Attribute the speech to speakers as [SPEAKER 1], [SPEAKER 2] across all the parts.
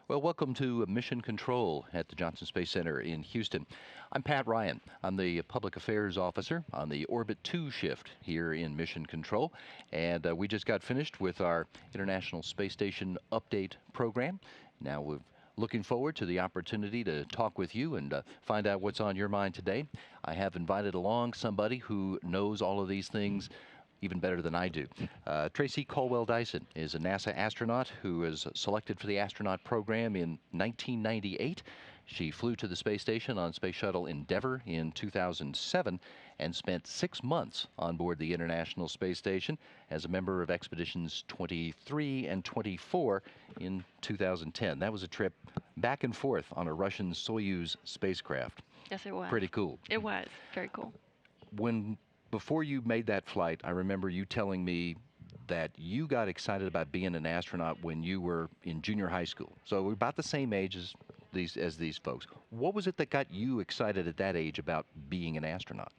[SPEAKER 1] Well, welcome to Mission Control at the Johnson Space Center in Houston. I'm Pat Ryan. I'm the Public Affairs Officer on the Orbit 2 shift here in Mission Control. And we just got finished with our International Space Station update program. Now we're looking forward to the opportunity to talk with you and find out what's on your mind today. I have invited along somebody who knows all of these things even better than I do. Tracy Colwell Dyson is a NASA astronaut who was selected for the astronaut program in 1998. She flew to the space station on Space Shuttle Endeavour in 2007 and spent 6 months on board the International Space Station as a member of Expeditions 23 and 24 in 2010. That was a trip back and forth on a Russian Soyuz spacecraft.
[SPEAKER 2] Yes, it was.
[SPEAKER 1] Pretty cool.
[SPEAKER 2] It was. Very cool.
[SPEAKER 1] Before you made that flight, I remember you telling me that you got excited about being an astronaut when you were in junior high school. So we're about the same age as these folks. What was it that got you excited at that age about being an astronaut?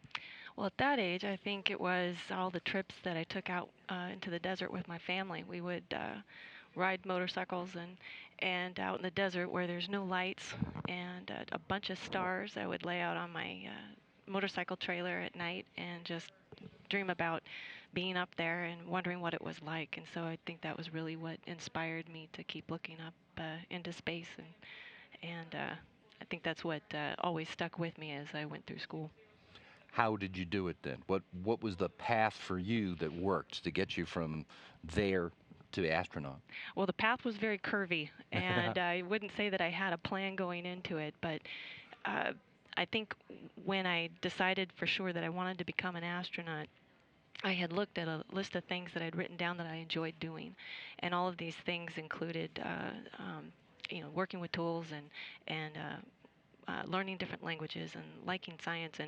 [SPEAKER 2] Well, at that age, I think it was all the trips that I took out into the desert with my family. We would ride motorcycles and out in the desert where there's no lights and a bunch of stars. I would lay out on my motorcycle trailer at night and just dream about being up there and wondering what it was like. And so I think that was really what inspired me to keep looking up into space. And I think that's what always stuck with me as I went through school.
[SPEAKER 1] How did you do it then? What was the path for you that worked to get you from there to astronaut?
[SPEAKER 2] Well, the path was very curvy, and I wouldn't say that I had a plan going into it, but I think when I decided for sure that I wanted to become an astronaut, I had looked at a list of things that I'd written down that I enjoyed doing, and all of these things included, working with tools and learning different languages and liking science,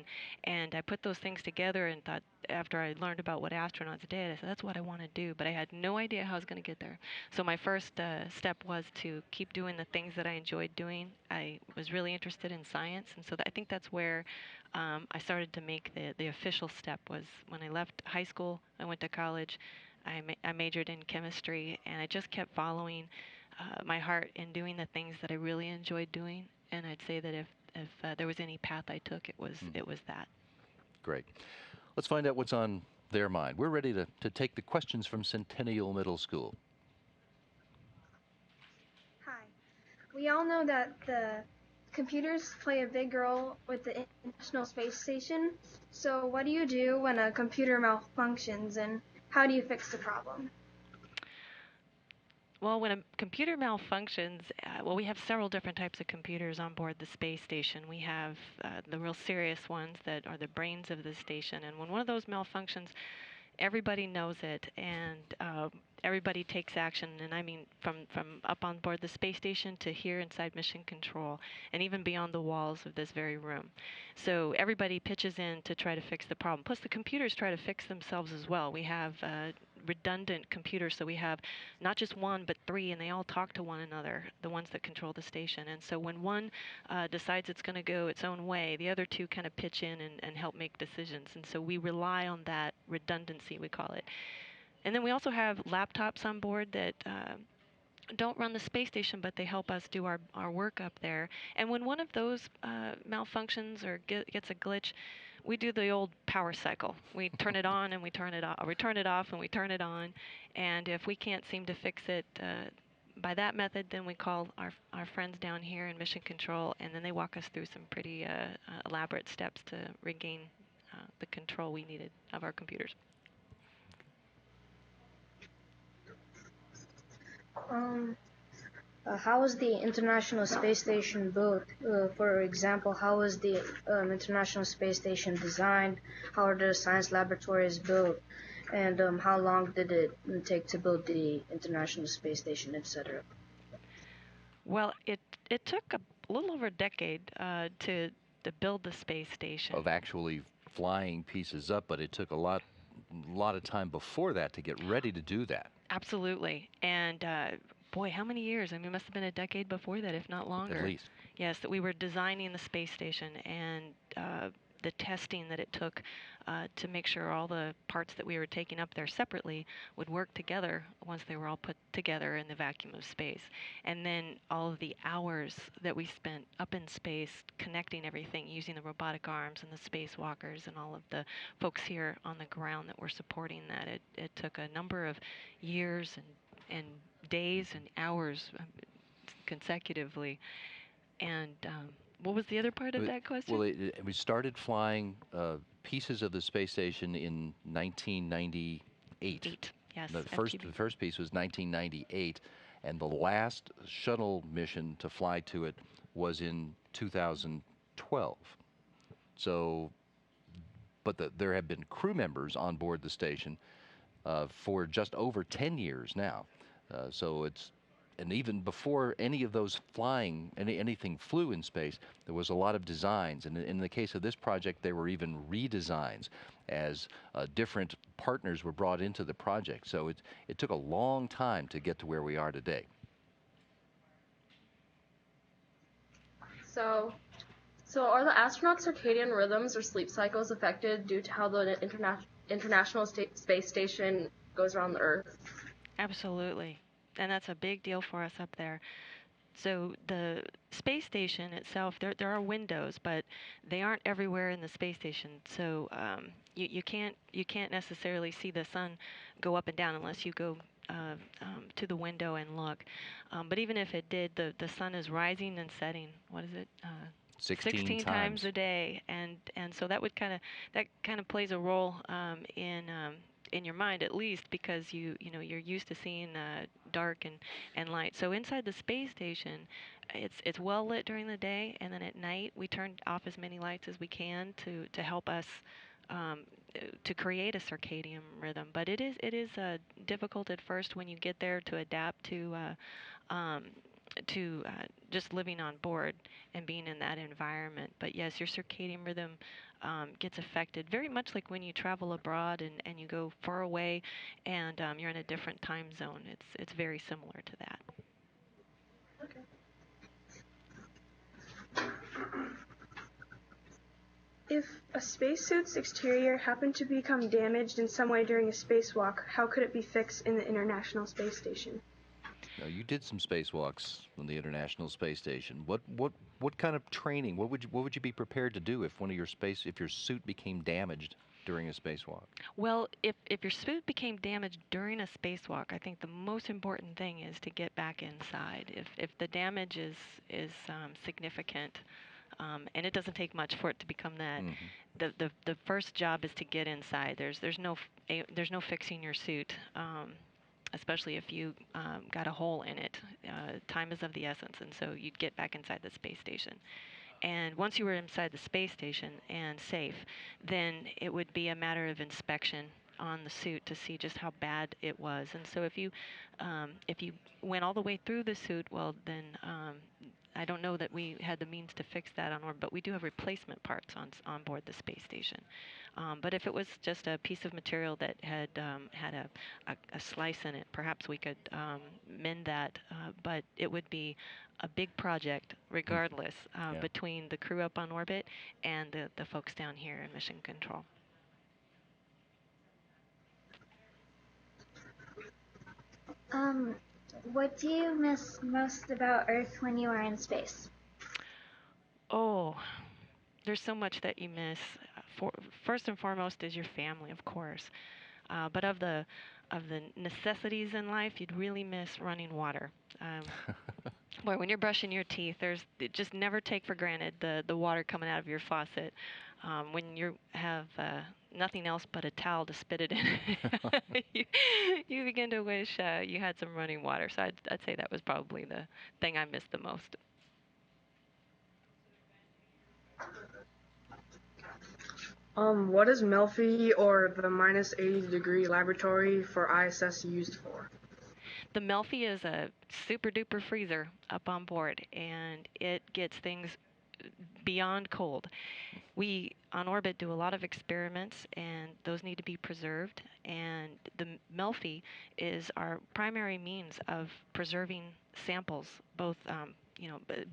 [SPEAKER 2] and I put those things together and thought after I learned about what astronauts did, I said that's what I want to do, but I had no idea how I was going to get there. So my first step was to keep doing the things that I enjoyed doing. I was really interested in science, and so I think that's where I started to make the official step. Was when I left high school, I went to college, I majored in chemistry, and I just kept following my heart in doing the things that I really enjoyed doing. And I'd say that if there was any path I took, it was that.
[SPEAKER 1] Great. Let's find out what's on their mind. We're ready to take the questions from Centennial Middle School.
[SPEAKER 3] Hi. We all know that the computers play a big role with the International Space Station. So what do you do when a computer malfunctions, and how do you fix the problem?
[SPEAKER 2] Well, when a computer malfunctions, we have several different types of computers on board the space station. We have the real serious ones that are the brains of the station. And when one of those malfunctions, everybody knows it, and everybody takes action. And I mean, from up on board the space station to here inside Mission Control, and even beyond the walls of this very room. So everybody pitches in to try to fix the problem. Plus, the computers try to fix themselves as well. We have redundant computers, so we have not just one but three, and they all talk to one another, the ones that control the station. And so when one decides it's going to go its own way, the other two kind of pitch in and help make decisions. And so we rely on that redundancy, we call it. And then we also have laptops on board that don't run the space station, but they help us do our work up there. And when one of those malfunctions or gets a glitch, we do the old power cycle. We turn it on and we turn it off, or we turn it off and we turn it on. And if we can't seem to fix it by that method, then we call our friends down here in Mission Control, and then they walk us through some pretty elaborate steps to regain the control we needed of our computers.
[SPEAKER 4] How was the International Space Station built? For example, how was the International Space Station designed? How are the science laboratories built? And how long did it take to build the International Space Station, etc.?
[SPEAKER 2] Well, it took a little over a decade to build the space station.
[SPEAKER 1] Of actually flying pieces up, but it took a lot of time before that to get ready to do that.
[SPEAKER 2] Absolutely. And boy, how many years? I mean, it must have been a decade before that, if not longer.
[SPEAKER 1] At least.
[SPEAKER 2] Yes, that we were designing the space station, and the testing that it took to make sure all the parts that we were taking up there separately would work together once they were all put together in the vacuum of space. And then all of the hours that we spent up in space connecting everything using the robotic arms and the spacewalkers and all of the folks here on the ground that were supporting that. It took a number of years and days and hours consecutively. And what was the other part of that question?
[SPEAKER 1] Well, we started flying pieces of the space station in 1998.
[SPEAKER 2] Yes,
[SPEAKER 1] The first piece was 1998, and the last shuttle mission to fly to it was in 2012. So, but there have been crew members on board the station for just over 10 years now. So it's, and even before any of those anything flew in space, there was a lot of designs. And in the case of this project, there were even redesigns as different partners were brought into the project. So it took a long time to get to where we are today.
[SPEAKER 5] So are the astronauts' circadian rhythms or sleep cycles affected due to how the International Space Station goes around the Earth?
[SPEAKER 2] Absolutely. And that's a big deal for us up there. So the space station itself, there are windows, but they aren't everywhere in the space station. So you can't necessarily see the sun go up and down unless you go to the window and look. But even if it did, the sun is rising and setting. What is it?
[SPEAKER 1] 16
[SPEAKER 2] times a day, and so that kind of plays a role in your mind, at least, because you're used to seeing dark and light. So inside the space station, it's well lit during the day, and then at night we turn off as many lights as we can to help us to create a circadian rhythm. But it is difficult at first when you get there to adapt to just living on board and being in that environment. But yes, your circadian rhythm gets affected very much like when you travel abroad and you go far away and you're in a different time zone. It's very similar to that.
[SPEAKER 5] Okay.
[SPEAKER 3] If a spacesuit's exterior happened to become damaged in some way during a spacewalk, how could it be fixed in the International Space Station?
[SPEAKER 1] Now, you did some spacewalks on the International Space Station. What kind of training? What would you be prepared to do if if your suit became damaged during a spacewalk?
[SPEAKER 2] Well, if your suit became damaged during a spacewalk, I think the most important thing is to get back inside. If the damage is significant, and it doesn't take much for it to become that. Mm-hmm. The first job is to get inside. There's no fixing your suit, especially if you got a hole in it. Time is of the essence, and so you'd get back inside the space station. And once you were inside the space station and safe, then it would be a matter of inspection on the suit to see just how bad it was. And so if you went all the way through the suit, well, then I don't know that we had the means to fix that on board, but we do have replacement parts on board the space station. But if it was just a piece of material that had had a slice in it, perhaps we could mend that. But it would be a big project, regardless, between the crew up on orbit and the folks down here in mission control.
[SPEAKER 6] What do you miss most about Earth when you are in space?
[SPEAKER 2] Oh, there's so much that you miss. First and foremost is your family, of course. But of the necessities in life, you'd really miss running water. Boy, when you're brushing your teeth, just never take for granted the water coming out of your faucet. When you have nothing else but a towel to spit it in, you begin to wish you had some running water. So I'd say that was probably the thing I missed the most.
[SPEAKER 7] What is Melfi or the minus 80 degree laboratory for ISS used for?
[SPEAKER 2] The Melfi is a super duper freezer up on board, and it gets things beyond cold. We, on orbit, do a lot of experiments, and those need to be preserved. And the Melfi is our primary means of preserving samples, both,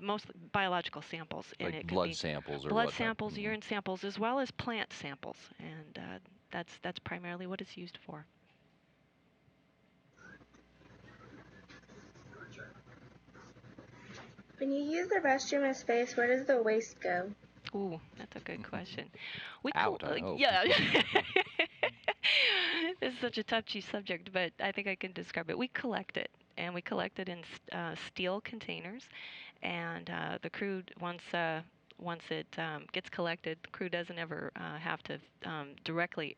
[SPEAKER 2] mostly biological samples. And
[SPEAKER 1] Like
[SPEAKER 2] it could
[SPEAKER 1] blood
[SPEAKER 2] be
[SPEAKER 1] samples or
[SPEAKER 2] blood
[SPEAKER 1] whatnot.
[SPEAKER 2] samples, urine samples, as well as plant samples. And that's primarily what it's used for.
[SPEAKER 8] When you use the restroom in space, where does the waste go?
[SPEAKER 2] Ooh, that's a good question.
[SPEAKER 1] Out, I hope.
[SPEAKER 2] Yeah. This is such a touchy subject, but I think I can describe it. We collect it, and we collect it in steel containers. And the crew, once it gets collected, the crew doesn't ever have to directly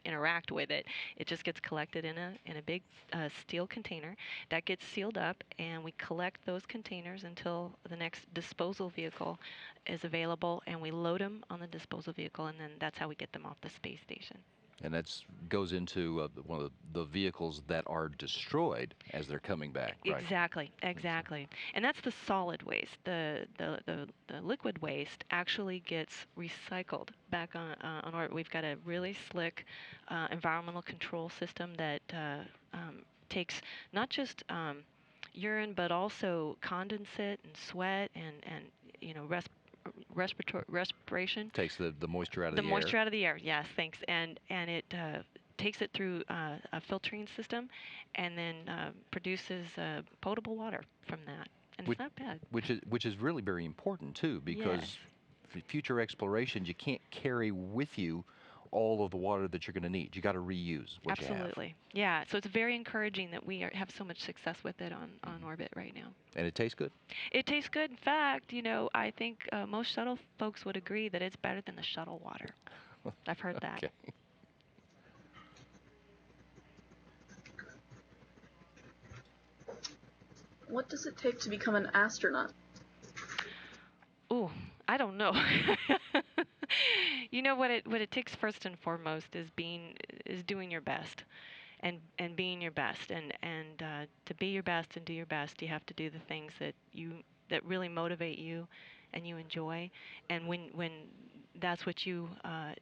[SPEAKER 2] interact with it. It just gets collected in a big steel container that gets sealed up, and we collect those containers until the next disposal vehicle is available, and we load them on the disposal vehicle, and then that's how we get them off the space station.
[SPEAKER 1] And that goes into one of the vehicles that are destroyed as they're coming back, right?
[SPEAKER 2] Exactly. And that's the solid waste. The liquid waste actually gets recycled back on orbit. We've got a really slick environmental control system that takes not just urine, but also condensate and sweat and respiration.
[SPEAKER 1] Takes the moisture out of the air.
[SPEAKER 2] The moisture out of the air, yes, thanks. And it takes it through a filtering system, and then produces potable water from that. And it's not bad.
[SPEAKER 1] Which is really very important too, because
[SPEAKER 2] Yes.
[SPEAKER 1] for future explorations, you can't carry with you all of the water that you're going to need. You got to reuse what you have.
[SPEAKER 2] Absolutely. Yeah. So it's very encouraging that we have so much success with it on orbit right now.
[SPEAKER 1] And it tastes good.
[SPEAKER 2] It tastes good. In fact, I think most shuttle folks would agree that it's better than the shuttle water. I've heard that.
[SPEAKER 1] Okay.
[SPEAKER 9] What does it take to become an astronaut?
[SPEAKER 2] Ooh, I don't know. What it takes first and foremost is doing your best, and being your best, and to be your best and do your best, you have to do the things that really motivate you, and you enjoy. And when that's what you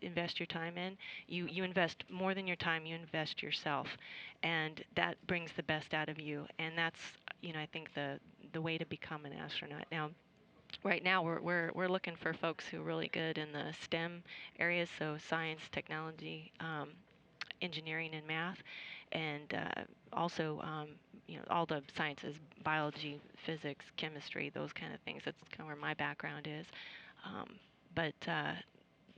[SPEAKER 2] invest your time in, you invest more than your time. You invest yourself, and that brings the best out of you. And that's I think the way to become an astronaut. Now, right now we're looking for folks who are really good in the STEM areas, so science, technology, engineering, and math, and also all the sciences, biology, physics, chemistry, those kind of things. That's kind of where my background is. But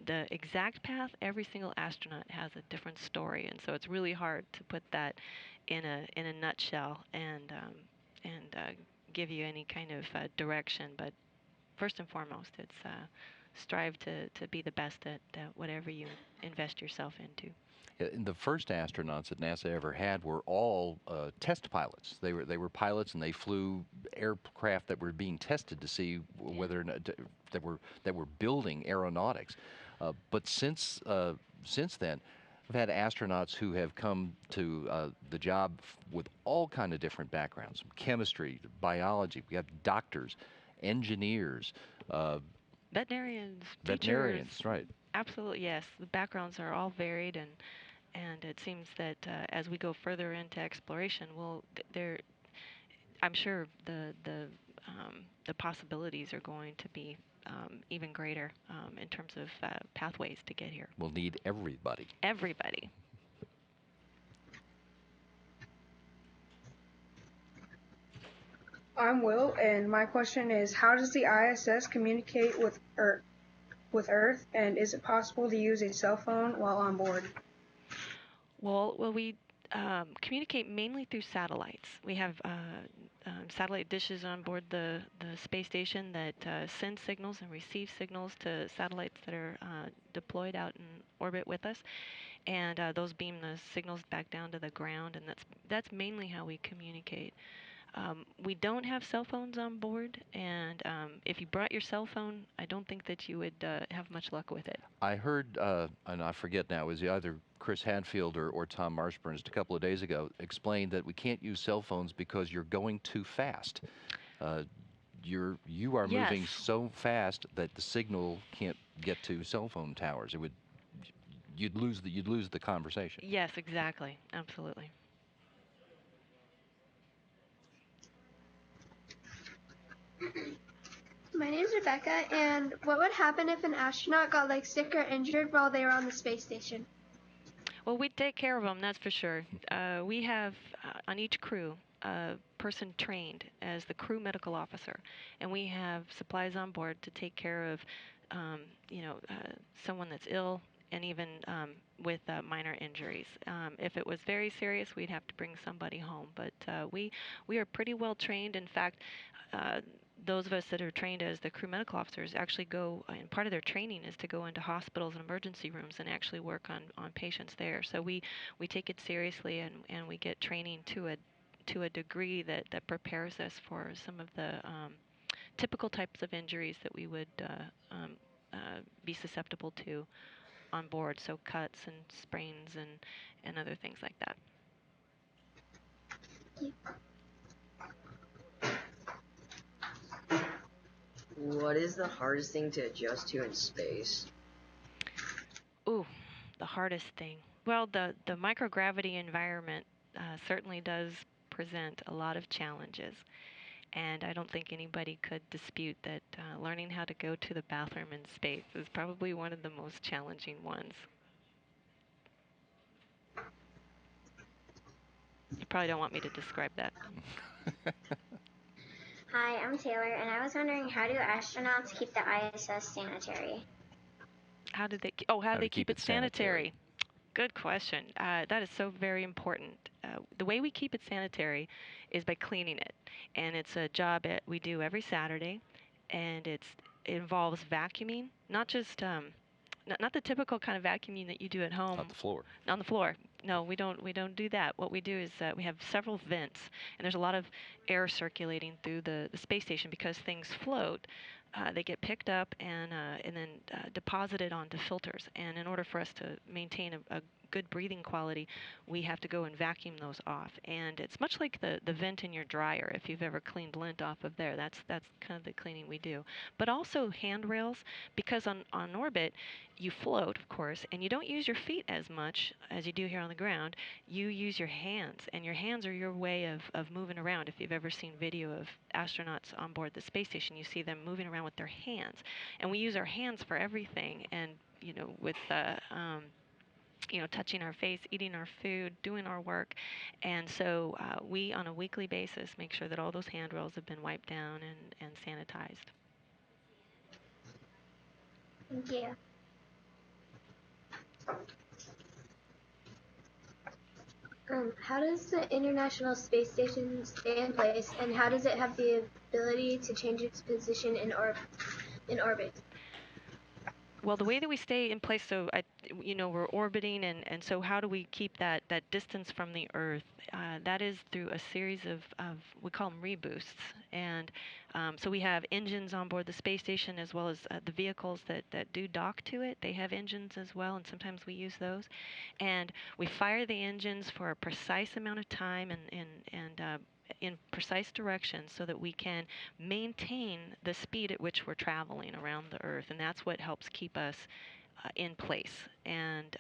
[SPEAKER 2] the exact path, every single astronaut has a different story, and so it's really hard to put that in a nutshell and give you any kind of direction. But first and foremost, it's strive to be the best at whatever you invest yourself into.
[SPEAKER 1] And the first astronauts that NASA ever had were all test pilots. They were pilots, and they flew aircraft that were being tested to see whether or not that were building aeronautics. But since then, we've had astronauts who have come to the job with all kind of different backgrounds: from chemistry, to biology. We have doctors, engineers,
[SPEAKER 2] veterinarians,
[SPEAKER 1] veterinarians,
[SPEAKER 2] teachers.
[SPEAKER 1] right?
[SPEAKER 2] Absolutely, yes. The backgrounds are all varied, and it seems that as we go further into exploration, I'm sure the possibilities are going to be even greater in terms of pathways to get here.
[SPEAKER 1] We'll need everybody.
[SPEAKER 2] Everybody.
[SPEAKER 7] I'm Will, and my question is, how does the ISS communicate with Earth, and is it possible to use a cell phone while on board?
[SPEAKER 2] Well, we communicate mainly through satellites. We have satellite dishes on board the space station that send signals and receive signals to satellites that are deployed out in orbit with us, and those beam the signals back down to the ground, and that's mainly how we communicate. We don't have cell phones on board, and if you brought your cell phone, I don't think that you would have much luck with it.
[SPEAKER 1] I heard, and I forget now, it was either Chris Hadfield or Tom Marshburn just a couple of days ago, explained that we can't use cell phones because you're going too fast. you are
[SPEAKER 2] Yes.
[SPEAKER 1] moving so fast that the signal can't get to cell phone towers. It would you'd lose the conversation.
[SPEAKER 2] Yes, exactly. Absolutely.
[SPEAKER 3] My name's Rebecca, and what would happen if an astronaut got like sick or injured while they were on the space station?
[SPEAKER 2] Well, we'd take care of them, that's for sure. We have on each crew a person trained as the crew medical officer, and we have supplies on board to take care of, someone that's ill and even with minor injuries. If it was very serious, we'd have to bring somebody home. But we are pretty well trained. In fact, those of us that are trained as the crew medical officers actually go, and part of their training is to go into hospitals and emergency rooms and actually work on patients there. So we take it seriously, and we get training to a degree that prepares us for some of the typical types of injuries that we would be susceptible to on board. So cuts and sprains and other things like that.
[SPEAKER 10] What is the hardest thing to adjust to in space?
[SPEAKER 2] Ooh, the hardest thing. Well, the microgravity environment certainly does present a lot of challenges. And I don't think anybody could dispute that learning how to go to the bathroom in space is probably one of the most challenging ones. You probably don't want me to describe that.
[SPEAKER 6] Hi, I'm Taylor, and I was wondering, how do astronauts keep the ISS sanitary?
[SPEAKER 2] How do they keep it sanitary? Good question. That is so very important. The way we keep it sanitary is by cleaning it, and it's a job we do every Saturday, and it involves vacuuming, not just not the typical kind of vacuuming that you do at home.
[SPEAKER 1] On the floor.
[SPEAKER 2] On the floor. No, we don't do that. What we do is we have several vents, and there's a lot of air circulating through the space station because things float. They get picked up and then deposited onto filters. And in order for us to maintain a good breathing quality, we have to go and vacuum those off. And it's much like the vent in your dryer. If you've ever cleaned lint off of there, that's kind of the cleaning we do. But also handrails, because on orbit, you float, of course, and you don't use your feet as much as you do here on the ground. You use your hands, and your hands are your way of moving around. If you've ever seen video of astronauts on board the space station, you see them moving around with their hands. And we use our hands for everything, and, with touching our face, eating our food, doing our work. And so we, on a weekly basis, make sure that all those handrails have been wiped down and sanitized.
[SPEAKER 6] Thank you.
[SPEAKER 3] How does the International Space Station stay in place, and how does it have the ability to change its position in orbit?
[SPEAKER 2] Well, the way that we stay in place, so we're orbiting, and so how do we keep that distance from the Earth? That is through a series of we call them reboosts, and so we have engines on board the space station as well as the vehicles that do dock to it. They have engines as well, and sometimes we use those, and we fire the engines for a precise amount of time and in precise directions so that we can maintain the speed at which we're traveling around the Earth, and that's what helps keep us in place. And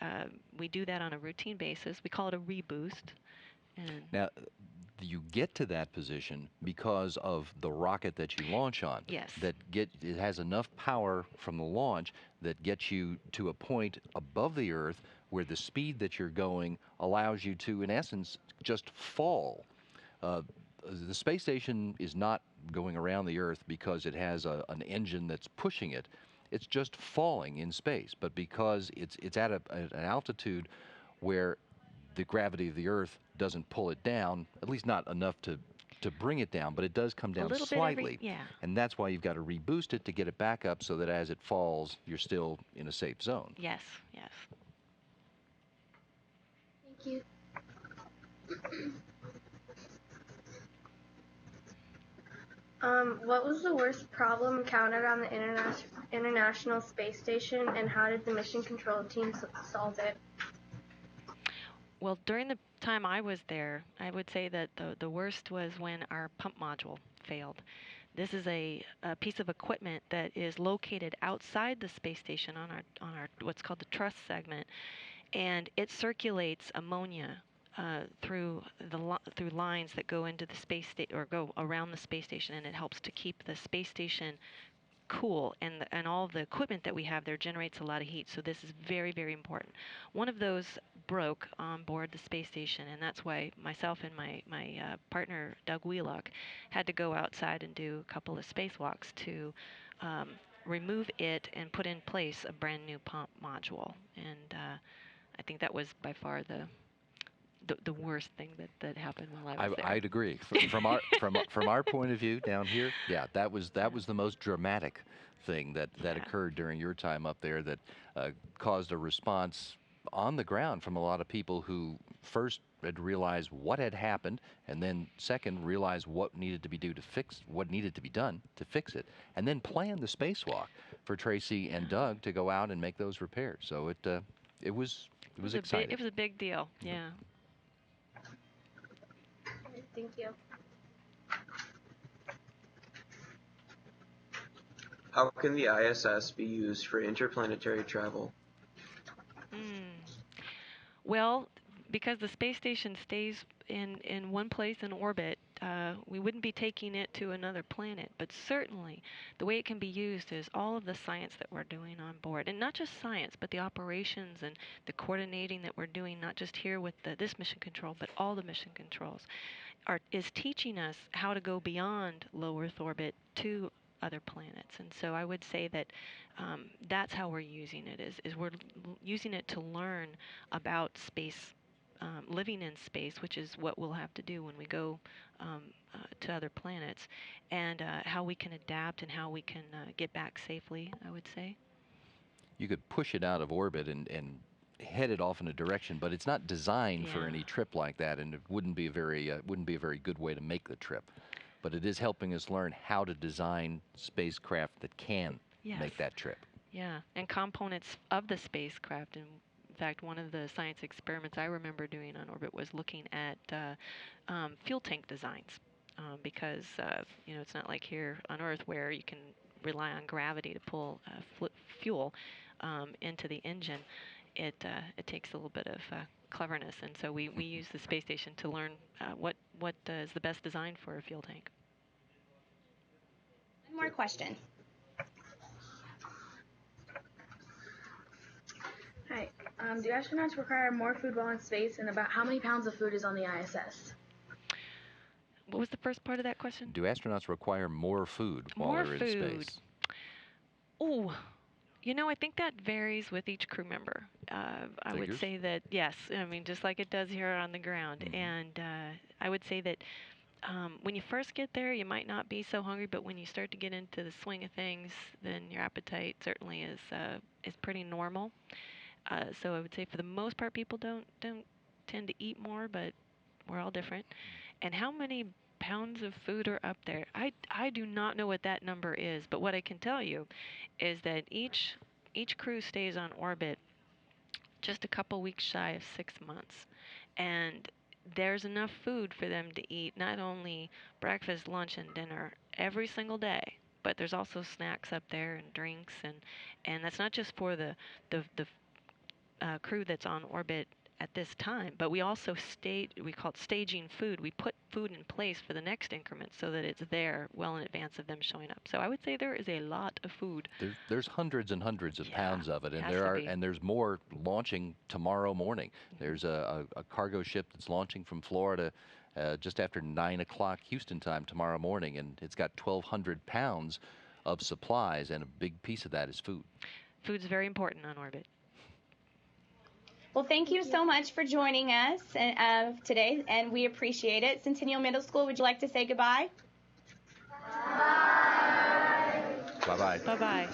[SPEAKER 2] we do that on a routine basis. We call it a reboost. And
[SPEAKER 1] Now, you get to that position because of the rocket that you launch on.
[SPEAKER 2] Yes.
[SPEAKER 1] It has enough power from the launch that gets you to a point above the Earth where the speed that you're going allows you to, in essence, just fall. The space station is not going around the Earth because it has an engine that's pushing it. It's just falling in space. But because it's at an altitude where the gravity of the Earth doesn't pull it down, at least not enough to bring it down, but it does come down slightly.
[SPEAKER 2] Yeah.
[SPEAKER 1] And that's why you've got to reboost it to get it back up so that as it falls, you're still in a safe zone.
[SPEAKER 2] Yes, yes.
[SPEAKER 3] Thank you. What was the worst problem encountered on the International Space Station, and how did the mission control team solve it?
[SPEAKER 2] Well, during the time I was there, I would say that the worst was when our pump module failed. This is a piece of equipment that is located outside the space station on our what's called the truss segment, and it circulates ammonia through through lines that go into the space or go around the space station, and it helps to keep the space station cool, and all the equipment that we have there generates a lot of heat, so this is very, very important. One of those broke on board the space station, and that's why myself and my partner Doug Wheelock had to go outside and do a couple of spacewalks to remove it and put in place a brand new pump module, and I think that was by far the worst thing that happened while I was there.
[SPEAKER 1] I'd agree. From our point of view down here, yeah, that was the most dramatic thing that occurred during your time up there that caused a response on the ground from a lot of people who first had realized what had happened, and then second realized what needed to be done to fix it, and then plan the spacewalk for Tracy and Doug to go out and make those repairs. So it was exciting.
[SPEAKER 2] It was a big deal. Yeah.
[SPEAKER 5] Thank you.
[SPEAKER 11] How can the ISS be used for interplanetary travel?
[SPEAKER 2] Well, because the space station stays in one place in orbit, we wouldn't be taking it to another planet. But certainly, the way it can be used is all of the science that we're doing on board. And not just science, but the operations and the coordinating that we're doing, not just here with this mission control, but all the mission controls, is teaching us how to go beyond low Earth orbit to other planets. And so I would say that that's how we're using it, is we're using it to learn about space, living in space, which is what we'll have to do when we go to other planets, and how we can adapt and how we can get back safely, I would say.
[SPEAKER 1] You could push it out of orbit and head it off in a direction, but it's not designed for any trip like that, and it wouldn't be a very good way to make the trip. But it is helping us learn how to design spacecraft that can make that trip.
[SPEAKER 2] Yeah, and components of the spacecraft. And in fact, one of the science experiments I remember doing on orbit was looking at fuel tank designs, because it's not like here on Earth where you can rely on gravity to pull fuel into the engine. It takes a little bit of cleverness, and so we use the space station to learn what is the best design for a fuel tank.
[SPEAKER 12] One more question.
[SPEAKER 13] Hi. Do astronauts require more food while in space, and about how many pounds of food is on the ISS?
[SPEAKER 2] What was the first part of that question?
[SPEAKER 1] Do astronauts require more food while they're in space?
[SPEAKER 2] Oh, I think that varies with each crew member. I would say that, yes, I mean, just like it does here on the ground. Mm-hmm. And I would say that when you first get there, you might not be so hungry, but when you start to get into the swing of things, then your appetite certainly is pretty normal. So I would say for the most part, people don't tend to eat more, but we're all different. And how many pounds of food are up there? I do not know what that number is, but what I can tell you is that each crew stays on orbit just a couple weeks shy of 6 months, and there's enough food for them to eat not only breakfast, lunch, and dinner every single day, but there's also snacks up there and drinks, and that's not just for the crew that's on orbit at this time, but we also we call it staging food. We put food in place for the next increment so that it's there well in advance of them showing up. So I would say there is a lot of food.
[SPEAKER 1] There's hundreds and hundreds of pounds of it, and there's more launching tomorrow morning. Mm-hmm. There's a cargo ship that's launching from Florida just after 9 o'clock Houston time tomorrow morning, and it's got 1,200 pounds of supplies, and a big piece of that is food.
[SPEAKER 2] Food's very important on orbit.
[SPEAKER 12] Well, thank you so much for joining us today, and we appreciate it. Centennial Middle School, would you like to say goodbye?
[SPEAKER 1] Bye-bye.
[SPEAKER 2] Bye-bye.